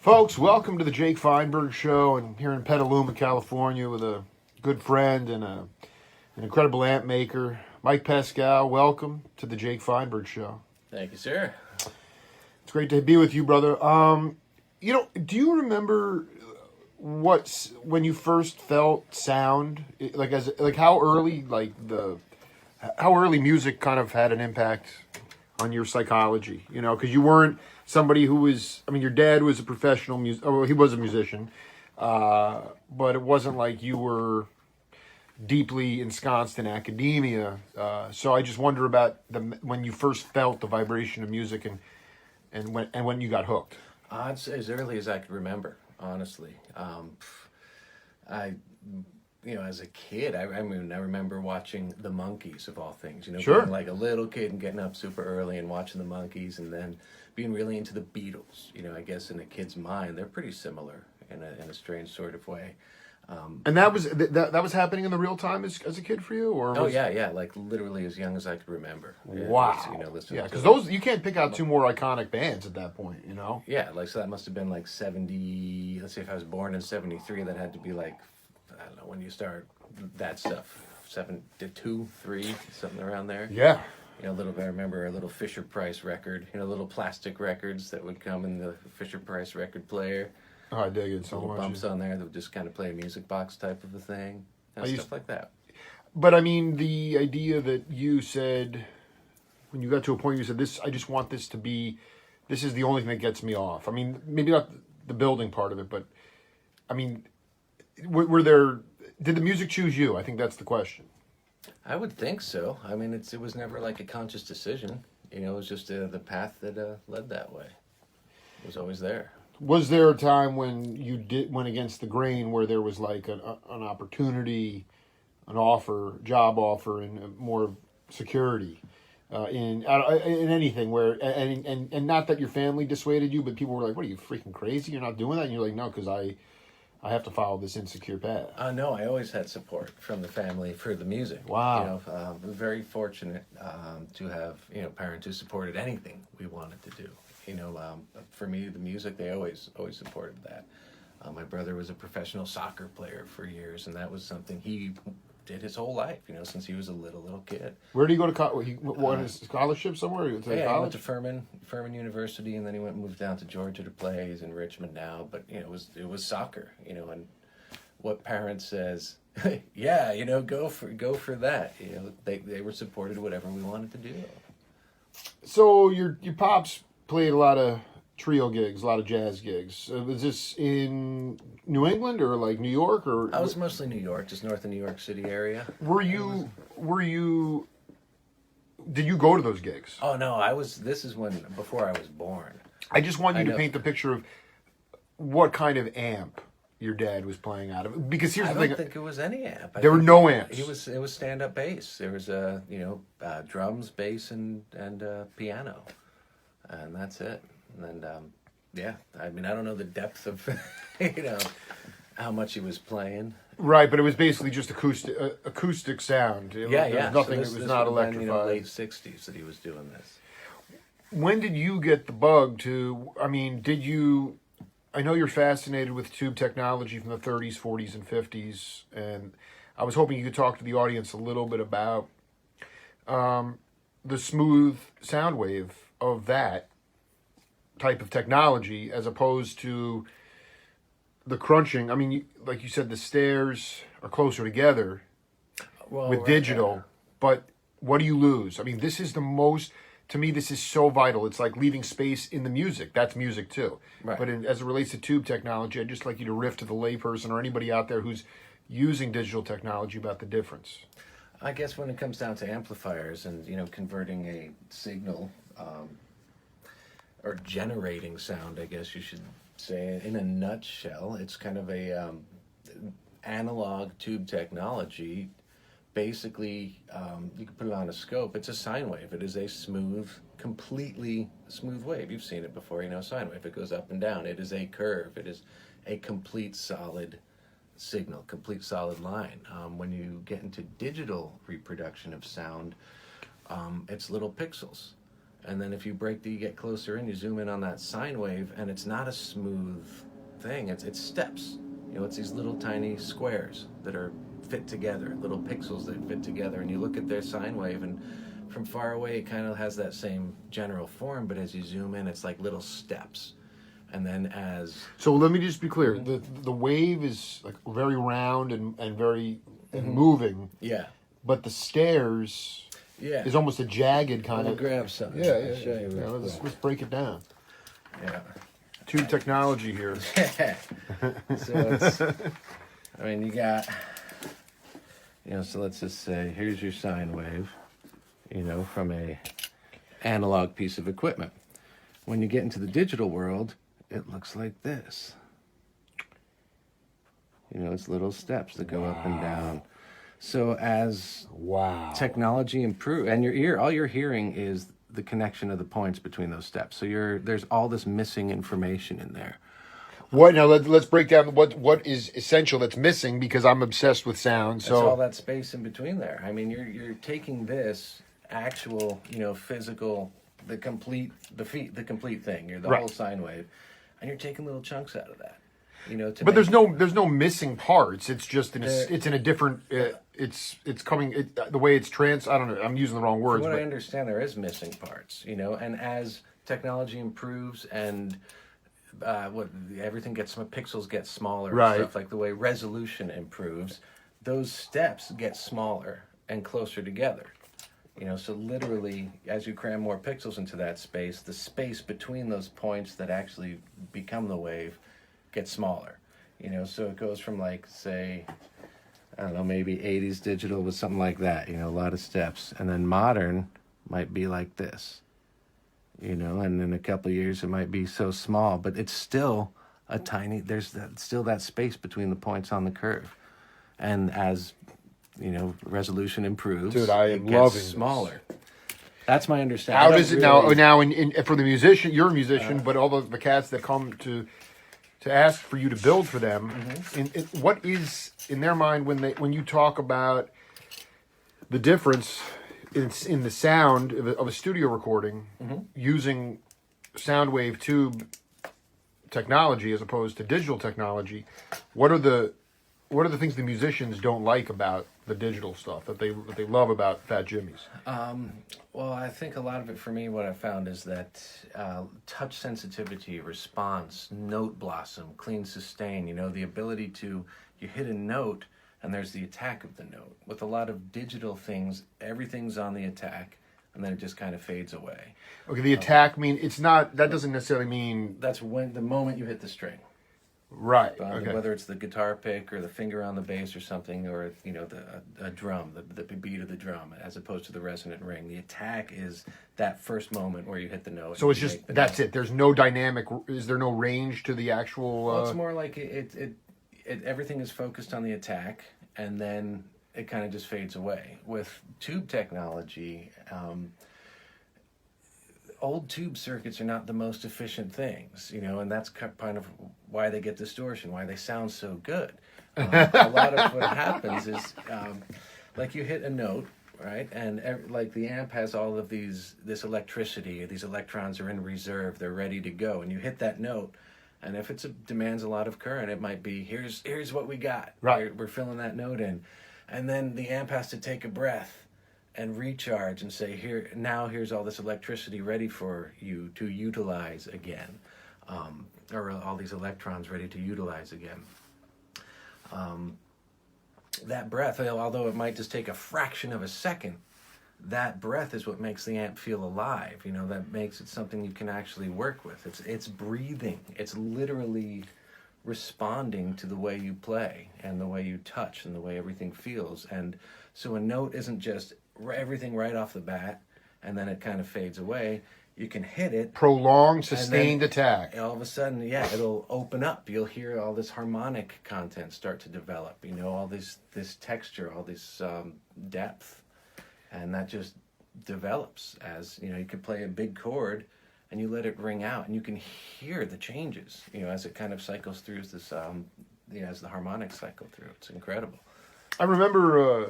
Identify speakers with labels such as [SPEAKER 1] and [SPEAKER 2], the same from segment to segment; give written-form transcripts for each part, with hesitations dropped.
[SPEAKER 1] Folks, welcome to the Jake Feinberg Show, and here in Petaluma, California, with a good friend and an incredible amp maker, Mike Pascale. Welcome to the Jake Feinberg Show.
[SPEAKER 2] Thank you, sir.
[SPEAKER 1] It's great to be with you, brother. Do you remember when you first felt sound, how early music kind of had an impact on your psychology? Because you weren't somebody who was, your dad was a professional he was a musician, but it wasn't like you were deeply ensconced in academia. So I just wonder about when you first felt the vibration of music and when you got hooked.
[SPEAKER 2] It's as early as I could remember, honestly. As a kid, I remember watching the Monkees, of all things.
[SPEAKER 1] Sure.
[SPEAKER 2] Being like a little kid and getting up super early and watching the Monkees, and then being really into the Beatles. I guess in a kid's mind, they're pretty similar in a strange sort of way.
[SPEAKER 1] And that was happening in the real time as a kid for you, or?
[SPEAKER 2] Yeah, like literally as young as I could remember.
[SPEAKER 1] Wow.
[SPEAKER 2] Listening
[SPEAKER 1] because those, you can't pick out two more iconic bands at that point,
[SPEAKER 2] Yeah, so that must have been like 70. Let's say if I was born in 73, that had to be like, I don't know, when you start that stuff, 72, 3, something around there.
[SPEAKER 1] Yeah.
[SPEAKER 2] I remember a little Fisher Price record, little plastic records that would come in the Fisher Price record player.
[SPEAKER 1] Oh, I dig it so
[SPEAKER 2] little
[SPEAKER 1] much.
[SPEAKER 2] Bumps on there that would just kind of play a music box type of a thing. Stuff like that.
[SPEAKER 1] But the idea that you said, when you got to a point, you said, I just want this to be, this is the only thing that gets me off. Maybe not the building part of it, but, did the music choose you? I think that's the question.
[SPEAKER 2] I would think so. It was never like a conscious decision. It was just the path that led that way. It was always there.
[SPEAKER 1] Was there a time when you went against the grain, where there was like an opportunity, job offer, and more security in anything, where and not that your family dissuaded you, but people were like, "What are you, freaking crazy? You're not doing that." And you're like, "No, because I have to follow this insecure path."
[SPEAKER 2] No, I always had support from the family for the music.
[SPEAKER 1] Wow.
[SPEAKER 2] Very fortunate to have parents who supported anything we wanted to do. For me, the music, they always supported that. My brother was a professional soccer player for years, and that was something he did his whole life, since he was a little kid.
[SPEAKER 1] Where did he go to college? He won a scholarship somewhere?
[SPEAKER 2] He went to Furman University, and then he moved down to Georgia to play. He's in Richmond now, but it was soccer, and what parents says, yeah, go for that. They were supported whatever we wanted to do.
[SPEAKER 1] So your pops played a lot of trio gigs, a lot of jazz gigs. Was this in New England or like New York, or?
[SPEAKER 2] I was mostly New York, just north of New York City area.
[SPEAKER 1] Did you go to those gigs?
[SPEAKER 2] Oh no, this is before I was born.
[SPEAKER 1] I just want you to paint the picture of what kind of amp your dad was playing out of. Because here's the thing.
[SPEAKER 2] I don't think it was any amp.
[SPEAKER 1] There were no amps.
[SPEAKER 2] It was stand-up bass. There was drums, bass, and piano. And that's it. And I don't know the depth of, how much he was playing.
[SPEAKER 1] Right, but it was basically just acoustic sound. There was nothing.
[SPEAKER 2] So
[SPEAKER 1] it was not electrified.
[SPEAKER 2] Been, late '60s that he was doing this.
[SPEAKER 1] When did you get the bug to? Did you? I know you're fascinated with tube technology from the 30s, 40s, and 50s, and I was hoping you could talk to the audience a little bit about the smooth sound wave of that type of technology, as opposed to the crunching. Like you said, the stairs are closer together with digital, but what do you lose? This is the most, to me, this is so vital. It's like leaving space in the music. That's music too.
[SPEAKER 2] Right.
[SPEAKER 1] But as it relates to tube technology, I'd just like you to riff to the layperson or anybody out there who's using digital technology about the difference.
[SPEAKER 2] I guess when it comes down to amplifiers and, converting a signal, or generating sound, I guess you should say, in a nutshell, it's kind of a analog tube technology. Basically, you can put it on a scope. It's a sine wave. It is a completely smooth wave. You've seen it before, sine wave. It goes up and down. It is a curve. It is a complete solid signal, complete solid line. When you get into digital reproduction of sound, it's little pixels. And then if you get closer in, you zoom in on that sine wave, and it's not a smooth thing. It's steps. It's these little tiny squares that are fit together, little pixels that fit together. And you look at their sine wave, and from far away, it kind of has that same general form. But as you zoom in, it's like little steps. And then
[SPEAKER 1] So let me just be clear. The wave is like very round and very and moving.
[SPEAKER 2] Yeah.
[SPEAKER 1] But the stairs is almost a jagged kind of.
[SPEAKER 2] Grab something.
[SPEAKER 1] Yeah.
[SPEAKER 2] Show you
[SPEAKER 1] Let's break it down.
[SPEAKER 2] Yeah.
[SPEAKER 1] Tube technology here.
[SPEAKER 2] So it's, I mean, you got, so let's just say, here's your sine wave, from a analog piece of equipment. When you get into the digital world, it looks like this. It's little steps that go up and down. So as technology improves, and all you're hearing is the connection of the points between those steps. So there's all this missing information in there.
[SPEAKER 1] What now? Let's break down what is essential that's missing, because I'm obsessed with sound. So
[SPEAKER 2] it's all that space in between there. I mean, you're taking this actual, physical, the complete thing. You're the whole sine wave, and you're taking little chunks out of that.
[SPEAKER 1] But there's no missing parts. It's just it's in a different. It's coming the way it's I don't know. I'm using the wrong words.
[SPEAKER 2] From what I understand, there is missing parts. And as technology improves and everything pixels get smaller, and stuff like the way resolution improves, those steps get smaller and closer together. So literally, as you cram more pixels into that space, the space between those points that actually become the wave gets smaller. So it goes from say, I don't know, maybe 80s digital was something like that, a lot of steps. And then modern might be like this, and in a couple of years it might be so small, but it's still still that space between the points on the curve. And as, resolution improves,
[SPEAKER 1] dude, I am
[SPEAKER 2] it
[SPEAKER 1] loving
[SPEAKER 2] gets smaller. This. That's my understanding.
[SPEAKER 1] How does it now, for the musician, you're a musician, but all the cats that come to ask for you to build for them, what is in their mind when you talk about the difference in the sound of a studio recording using sound wave tube technology as opposed to digital technology? What are the things the musicians don't like about the digital stuff that they love about Fat Jimmy's?
[SPEAKER 2] Well, I think a lot of it for me, what I found is that touch sensitivity, response, note blossom, clean sustain, the ability to, you hit a note and there's the attack of the note. With a lot of digital things, everything's on the attack and then it just kind of fades away.
[SPEAKER 1] Okay, the attack that doesn't necessarily mean...
[SPEAKER 2] That's when the moment you hit the string.
[SPEAKER 1] Right. Okay.
[SPEAKER 2] Whether it's the guitar pick or the finger on the bass or something, or a drum, the beat of the drum, as opposed to the resonant ring. The attack is that first moment where you hit the note.
[SPEAKER 1] So it's just that's it. There's no dynamic. Is there no range to the actual?
[SPEAKER 2] Well, it's more like it everything is focused on the attack, and then it kind of just fades away. With tube technology, old tube circuits are not the most efficient things, and that's kind of why they get distortion, why they sound so good. A lot of what happens is, like you hit a note, right? And like the amp has all of this electricity, these electrons are in reserve, they're ready to go. And you hit that note, and if demands a lot of current, it might be, here's what we got.
[SPEAKER 1] Right.
[SPEAKER 2] We're filling that note in. And then the amp has to take a breath and recharge and say, here's all this electricity ready for you to utilize again, or all these electrons ready to utilize again. That breath, although it might just take a fraction of a second, that breath is what makes the amp feel alive. That makes it something you can actually work with. It's breathing. It's literally responding to the way you play and the way you touch and the way everything feels. And so a note isn't just everything right off the bat and then it kind of fades away. You can hit it,
[SPEAKER 1] prolonged sustained attack,
[SPEAKER 2] all of a sudden it'll open up. You'll hear all this harmonic content start to develop, all this texture, all this depth, and that just develops as you can play a big chord and you let it ring out and you can hear the changes as it kind of cycles through this as the harmonics cycle through. It's incredible.
[SPEAKER 1] I remember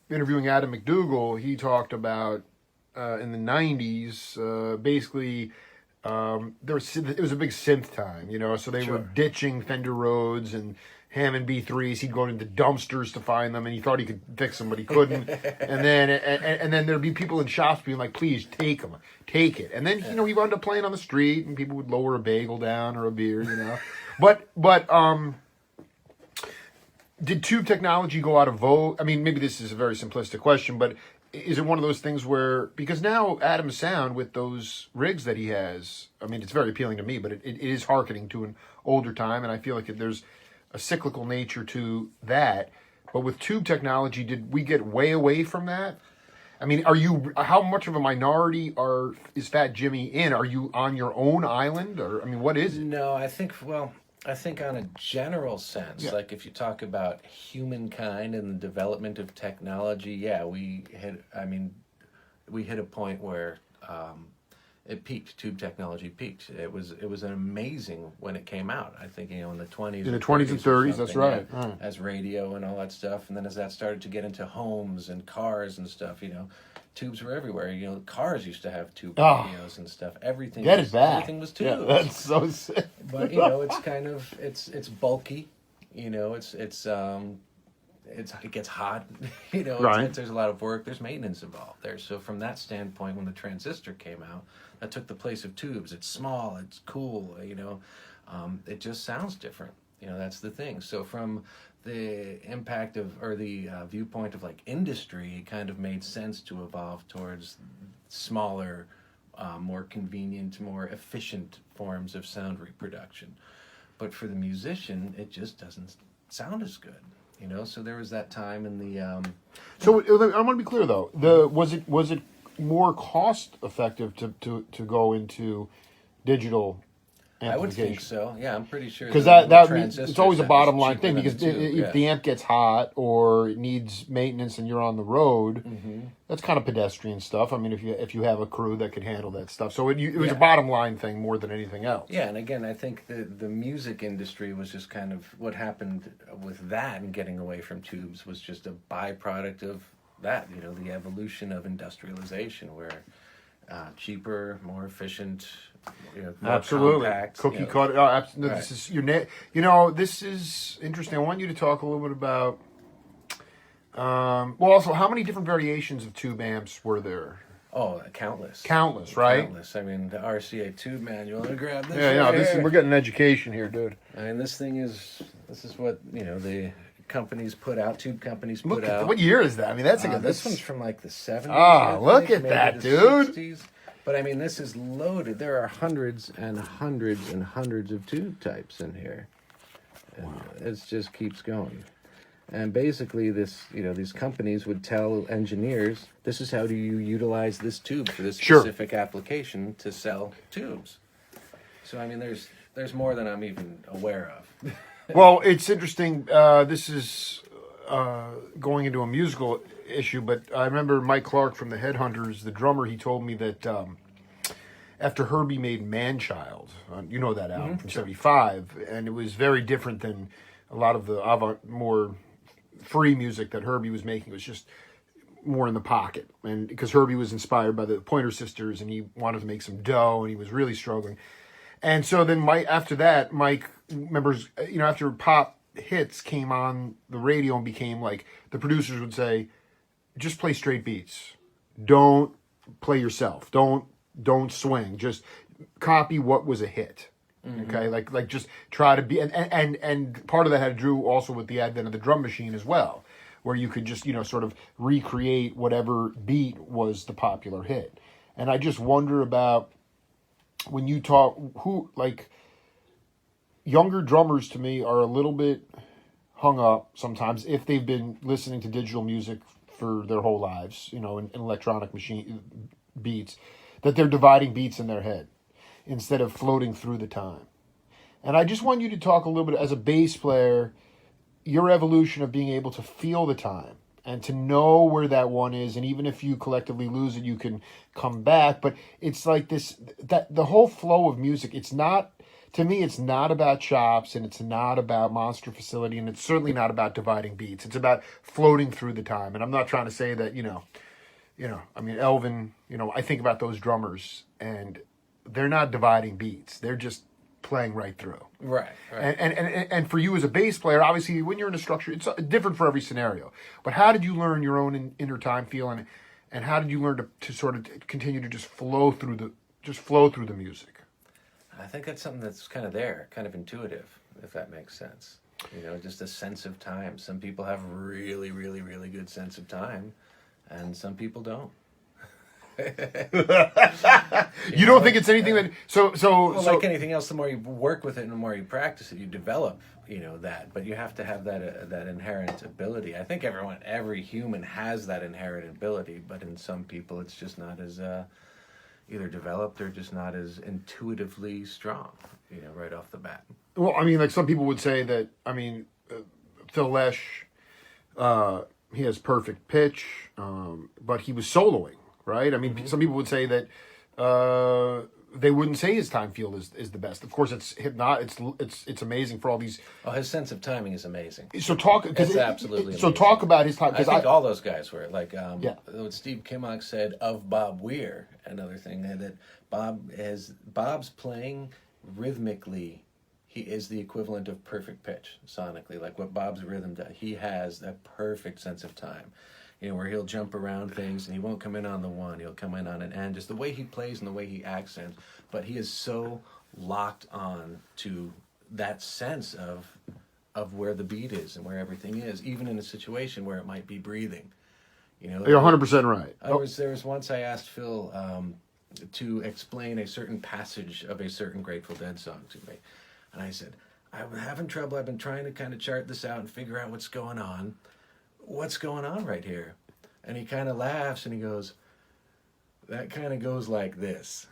[SPEAKER 1] interviewing Adam McDougall. He talked about in the '90s, basically. It was a big synth time, so they were ditching Fender Rhodes and Hammond B3s. He'd go into dumpsters to find them, and he thought he could fix them, but he couldn't. and then there'd be people in shops being like, "Please take them, take it." And then he wound up playing on the street, and people would lower a bagel down or a beer, But did tube technology go out of vogue? I mean, maybe this is a very simplistic question, but is it one of those things where, because now Adam's sound with those rigs that he has, I mean, it's very appealing to me, but it is hearkening to an older time, and I feel like there's a cyclical nature to that. But with tube technology, did we get way away from that? I mean, how much of a minority is Fat Jimmy in? Are you on your own island, or, I mean, what is it?
[SPEAKER 2] No, I think on a general sense, like if you talk about humankind and the development of technology, we hit a point where it peaked. Tube technology peaked. It was an amazing when it came out. I think in the 20s.
[SPEAKER 1] In the 20s and 30s, that's right.
[SPEAKER 2] As radio and all that stuff, and then as that started to get into homes and cars and stuff, tubes were everywhere. Cars used to have tube radios and stuff. Everything was tubes.
[SPEAKER 1] Yeah, that's so sick.
[SPEAKER 2] But it's kind of it's bulky. It gets hot. There's a lot of work. There's maintenance involved there. So from that standpoint, when the transistor came out, that took the place of tubes. It's small. It's cool. It just sounds different. That's the thing. So from the impact of, or the viewpoint of like industry, it kind of made sense to evolve towards smaller, more convenient, more efficient forms of sound reproduction. But for the musician, it just doesn't sound as good. So there was that time in the.
[SPEAKER 1] So I want to be clear though. Was it more cost effective to go into digital
[SPEAKER 2] I would think so. Yeah, I'm pretty sure.
[SPEAKER 1] Because it's always a bottom line thing. Because if the amp gets hot or it needs maintenance and you're on the road, that's kind of pedestrian stuff. I mean, if you have a crew that could handle that stuff, so it was a bottom line thing more than anything else.
[SPEAKER 2] Yeah, and again, I think the music industry was just kind of what happened with that, and getting away from tubes was just a byproduct of that. The evolution of industrialization, where cheaper, more efficient. More
[SPEAKER 1] absolutely
[SPEAKER 2] compact,
[SPEAKER 1] cookie cutter. Oh, absolutely.
[SPEAKER 2] Right.
[SPEAKER 1] This is this is interesting. I want you to talk a little bit about. Also, how many different variations of tube amps were there?
[SPEAKER 2] Oh, countless.
[SPEAKER 1] Countless, right?
[SPEAKER 2] Countless. I mean, the RCA tube manual. Let me grab this.
[SPEAKER 1] We're getting education here, dude.
[SPEAKER 2] I mean, this is what the companies put out. Tube companies put out.
[SPEAKER 1] What year is that? I mean, that's
[SPEAKER 2] this one's from like the 70s.
[SPEAKER 1] Ah, look at that, dude.
[SPEAKER 2] 60s. But I mean, this is loaded. There are hundreds and hundreds and hundreds of tube types in here. And it just keeps going. And basically, these companies would tell engineers, this is how do you utilize this tube for this specific application to sell tubes. So I mean, there's more than I'm even aware of.
[SPEAKER 1] Well, it's interesting. This is going into a musical issue, but I remember Mike Clark from the Headhunters, the drummer. He told me that after Herbie made Man-Child, that album from '75, and it was very different than a lot of the more free music that Herbie was making. It was just more in the pocket, and because Herbie was inspired by the Pointer Sisters, and he wanted to make some dough, and he was really struggling. And so then Mike remembers, after pop hits came on the radio and became like, the producers would say, just play straight beats. Don't play yourself. Don't swing. Just copy what was a hit. Okay, like just try to be, and part of that had to do also with the advent of the drum machine as well, where you could just sort of recreate whatever beat was the popular hit. And I just wonder about when you talk younger drummers to me are a little bit hung up sometimes if they've been listening to digital music for their whole lives, in electronic machine beats, that they're dividing beats in their head instead of floating through the time. And I just want you to talk a little bit as a bass player, your evolution of being able to feel the time and to know where that one is. And even if you collectively lose it, you can come back. But it's like that the whole flow of music, to me, it's not about chops, and it's not about monster facility, and it's certainly not about dividing beats. It's about floating through the time. And I'm not trying to say that, I mean, Elvin, I think about those drummers, and they're not dividing beats. They're just playing right through.
[SPEAKER 2] Right.
[SPEAKER 1] And for you as a bass player, obviously, when you're in a structure, it's different for every scenario. But how did you learn your own inner time feel, and how did you learn to sort of continue to just flow through the music?
[SPEAKER 2] I think that's something that's kind of there, kind of intuitive, if that makes sense. Just a sense of time. Some people have really, really, really good sense of time, and some people don't.
[SPEAKER 1] You don't think it's anything that
[SPEAKER 2] like anything else, the more you work with it and the more you practice it, you develop that. But you have to have that inherent ability. I think every human has that inherent ability, but in some people it's just not as either developed or just not as intuitively strong, right off the bat.
[SPEAKER 1] Well, I mean, like some people would say that. I mean, Phil Lesh, he has perfect pitch, but he was soloing. Right? I mean, some people would say that they wouldn't say his time field is the best. Of course, it's amazing for all these.
[SPEAKER 2] Oh, his sense of timing is amazing.
[SPEAKER 1] So
[SPEAKER 2] absolutely.
[SPEAKER 1] So talk about his time.
[SPEAKER 2] I think all those guys were like.
[SPEAKER 1] Yeah.
[SPEAKER 2] What Steve Kimmock said of Bob Weir, another thing that Bob's playing rhythmically. He is the equivalent of perfect pitch sonically, like what Bob's rhythm does. He has a perfect sense of time. Where he'll jump around things and he won't come in on the one, he'll come in on an end. Just the way he plays and the way he accents, but he is so locked on to that sense of where the beat is and where everything is, even in a situation where it might be breathing.
[SPEAKER 1] You're 100% right.
[SPEAKER 2] There was once I asked Phil to explain a certain passage of a certain Grateful Dead song to me, and I said, I'm having trouble. I've been trying to kind of chart this out and figure out what's going on. What's going on right here? And he kind of laughs and he goes, that kind of goes like this.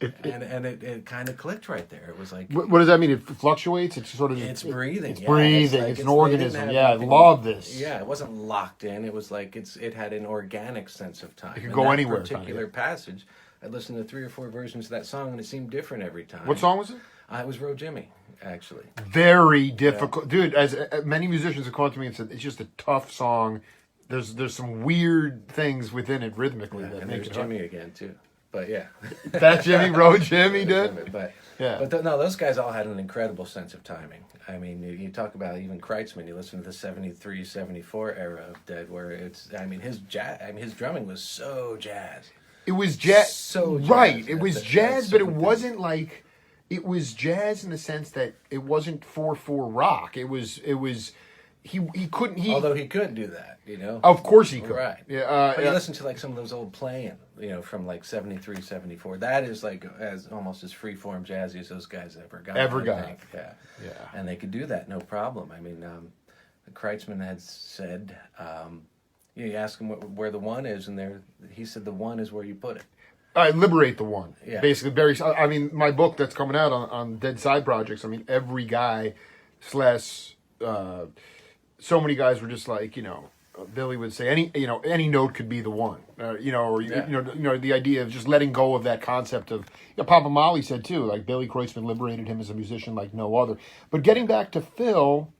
[SPEAKER 2] And it kind of clicked right there. It was like,
[SPEAKER 1] what does that mean? It fluctuates? It's sort of
[SPEAKER 2] it's breathing.
[SPEAKER 1] It's breathing. It's an organism. Yeah, I love this.
[SPEAKER 2] Yeah, it wasn't locked in. It was like it had an organic sense of time.
[SPEAKER 1] It could go anywhere.
[SPEAKER 2] Particular passage. I listened to 3 or 4 versions of that song and it seemed different every time.
[SPEAKER 1] What song was it?
[SPEAKER 2] It was Row Jimmy, actually.
[SPEAKER 1] Very difficult, dude. As many musicians have come to me and said, it's just a tough song. There's some weird things within it rhythmically that
[SPEAKER 2] and
[SPEAKER 1] make
[SPEAKER 2] there's
[SPEAKER 1] it
[SPEAKER 2] Jimmy again too. But yeah,
[SPEAKER 1] that Jimmy, Row Jimmy, dude.
[SPEAKER 2] But
[SPEAKER 1] yeah,
[SPEAKER 2] but no, those guys all had an incredible sense of timing. I mean, you talk about even Kreitzman. You listen to the 73, 74 era of Dead, where his drumming was so jazz.
[SPEAKER 1] It was jazz.
[SPEAKER 2] So jazz.
[SPEAKER 1] Right. It was jazz, but it wasn't like. It was jazz in the sense that it wasn't 4/4 rock. It was he couldn't
[SPEAKER 2] although he could do that,
[SPEAKER 1] Of course he could.
[SPEAKER 2] Right.
[SPEAKER 1] Yeah.
[SPEAKER 2] But you listen to like some of those old playing, from like 73, 74. That is like almost as freeform jazzy as those guys ever got. Yeah.
[SPEAKER 1] Yeah.
[SPEAKER 2] And they could do that no problem. I mean, Kreitzman had said, you ask him where the one is, and he said the one is where you put it.
[SPEAKER 1] I liberate the one.
[SPEAKER 2] Yeah.
[SPEAKER 1] Basically, I mean, my book that's coming out on Dead Side Projects. I mean, every guy so many guys were just like, Billy would say any note could be the one, the idea of just letting go of that concept of, Papa Molly said too, like Billy Kreutzmann liberated him as a musician like no other. But getting back to Phil,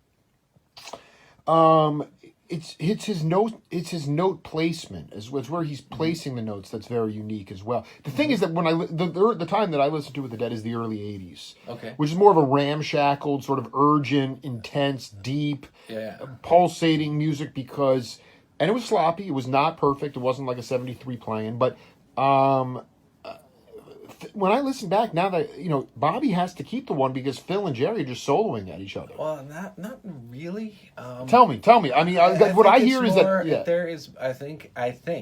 [SPEAKER 1] it's his note placement it's where he's placing the notes that's very unique as well. The thing is that when the time that I listened to with the Dead is the early 80s,
[SPEAKER 2] okay,
[SPEAKER 1] which is more of a ramshackled, sort of urgent, intense, deep, pulsating music and it was sloppy. It was not perfect. It wasn't like a 73 playing, but when I listen back now that Bobby has to keep the one because Phil and Jerry are just soloing at each other.
[SPEAKER 2] Well, not really.
[SPEAKER 1] Tell me. I mean, what I hear is that
[SPEAKER 2] there is. I think,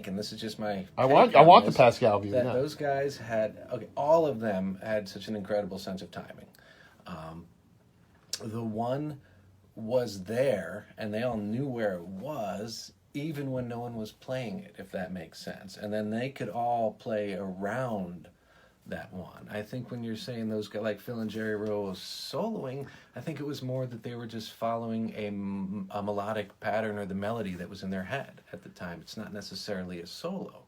[SPEAKER 2] and this is just my.
[SPEAKER 1] I want the Pascale view.
[SPEAKER 2] That those guys all of them had such an incredible sense of timing. The one was there, and they all knew where it was, even when no one was playing it, if that makes sense. And then they could all play around that one. I think when you're saying those guys like Phil and Jerry Rowe soloing, I think it was more that they were just following a melodic pattern or the melody that was in their head at the time. It's not necessarily a solo.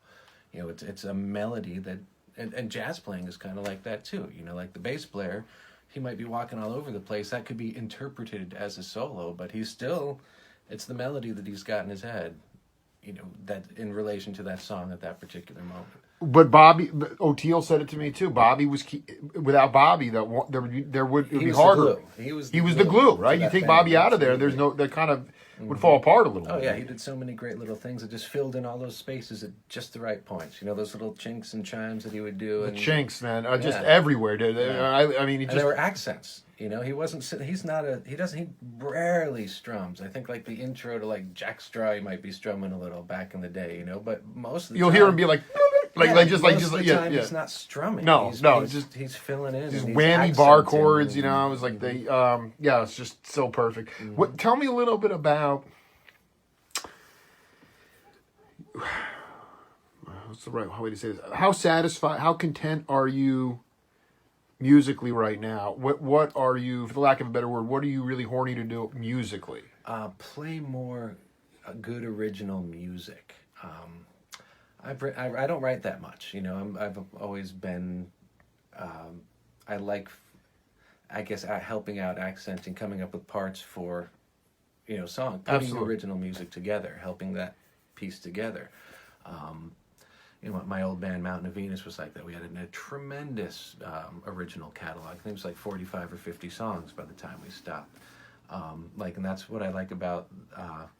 [SPEAKER 2] It's a melody that, and jazz playing is kind of like that too. Like the bass player, he might be walking all over the place. That could be interpreted as a solo, but it's the melody that he's got in his head, that in relation to that song at that particular moment.
[SPEAKER 1] But O'Teal said it to me too. Bobby was without Bobby, it would be harder.
[SPEAKER 2] He was
[SPEAKER 1] the glue, right? You take Bobby
[SPEAKER 2] band.
[SPEAKER 1] out of there, that kind of would fall apart a little
[SPEAKER 2] Oh
[SPEAKER 1] bit.
[SPEAKER 2] yeah, he did so many great little things that just filled in all those spaces at just the right points. Those little chinks and chimes that he would do.
[SPEAKER 1] The
[SPEAKER 2] And
[SPEAKER 1] chinks, man, just
[SPEAKER 2] Yeah.
[SPEAKER 1] everywhere.
[SPEAKER 2] Yeah.
[SPEAKER 1] I mean,
[SPEAKER 2] and there were accents. He wasn't. He rarely strums. I think like the intro to like Jack Straw, he might be strumming a little back in the day. But most of the
[SPEAKER 1] you'll
[SPEAKER 2] time,
[SPEAKER 1] hear him be like
[SPEAKER 2] time he's not strumming.
[SPEAKER 1] No,
[SPEAKER 2] he's filling in.
[SPEAKER 1] These
[SPEAKER 2] and he's
[SPEAKER 1] whammy bar
[SPEAKER 2] accenting.
[SPEAKER 1] chords, I was like it's just so perfect. Tell me a little bit about what's the right way to say this? How satisfied, how content are you musically right now? What are you, for the lack of a better word, what are you really horny to do musically?
[SPEAKER 2] Play more good original music. I don't write that much. I've always been. I like, I guess, helping out, accenting, coming up with parts for, song, putting
[SPEAKER 1] Absolutely.
[SPEAKER 2] original music together, helping that piece together. My old band Mountain of Venus was like that. We had a tremendous original catalog. I think it was like 45 or 50 songs by the time we stopped. And that's what I like about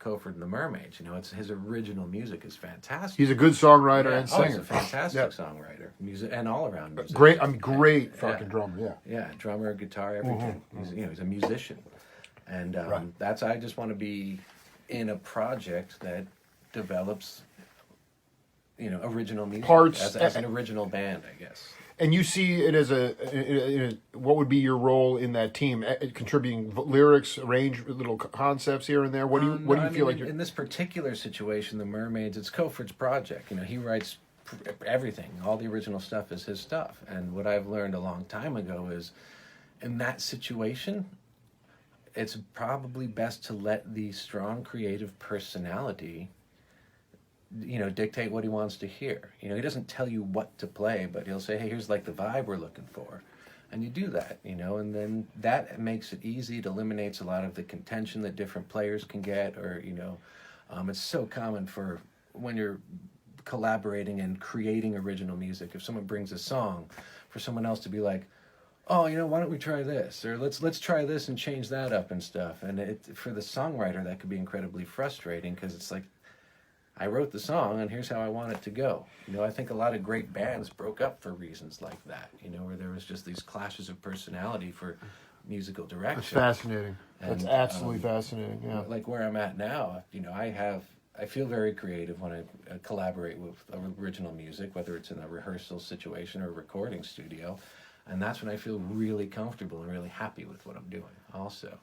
[SPEAKER 2] Cofford and the Mermaids. It's his original music is fantastic.
[SPEAKER 1] He's a good songwriter and
[SPEAKER 2] He's
[SPEAKER 1] singer.
[SPEAKER 2] a fantastic songwriter, music and all around music.
[SPEAKER 1] Great fucking drummer. Yeah.
[SPEAKER 2] Yeah, drummer, guitar, everything. He's a musician, and that's I just want to be in a project that develops, original music
[SPEAKER 1] Parts
[SPEAKER 2] as an original band, I guess.
[SPEAKER 1] And you see it as what would be your role in that team? Contributing lyrics, arrange little concepts here and there. What do you feel like?
[SPEAKER 2] In this particular situation, the Mermaids, it's Cofford's project. He writes everything. All the original stuff is his stuff. And what I've learned a long time ago is, in that situation, it's probably best to let the strong creative personality dictate what he wants to hear. He doesn't tell you what to play, but he'll say, hey, here's like the vibe we're looking for. And you do that, and then that makes it easy. It eliminates a lot of the contention that different players can get, or, it's so common for when you're collaborating and creating original music. If someone brings a song, for someone else to be like, oh, why don't we try this? Or let's try this and change that up and stuff. And for the songwriter, that could be incredibly frustrating because it's like, I wrote the song, and here's how I want it to go. I think a lot of great bands broke up for reasons like that, where there was just these clashes of personality for musical direction.
[SPEAKER 1] That's fascinating. That's absolutely fascinating, yeah.
[SPEAKER 2] Like where I'm at now, I feel very creative when I collaborate with original music, whether it's in a rehearsal situation or a recording studio, and that's when I feel really comfortable and really happy with what I'm doing also.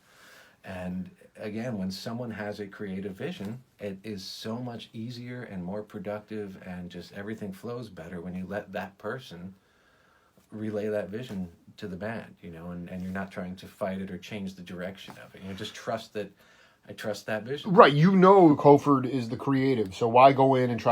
[SPEAKER 2] And again, when someone has a creative vision, it is so much easier and more productive, and just everything flows better when you let that person relay that vision to the band, and you're not trying to fight it or change the direction of it. Just trust that I trust that vision.
[SPEAKER 1] Right, Cofford is the creative, so why go in and try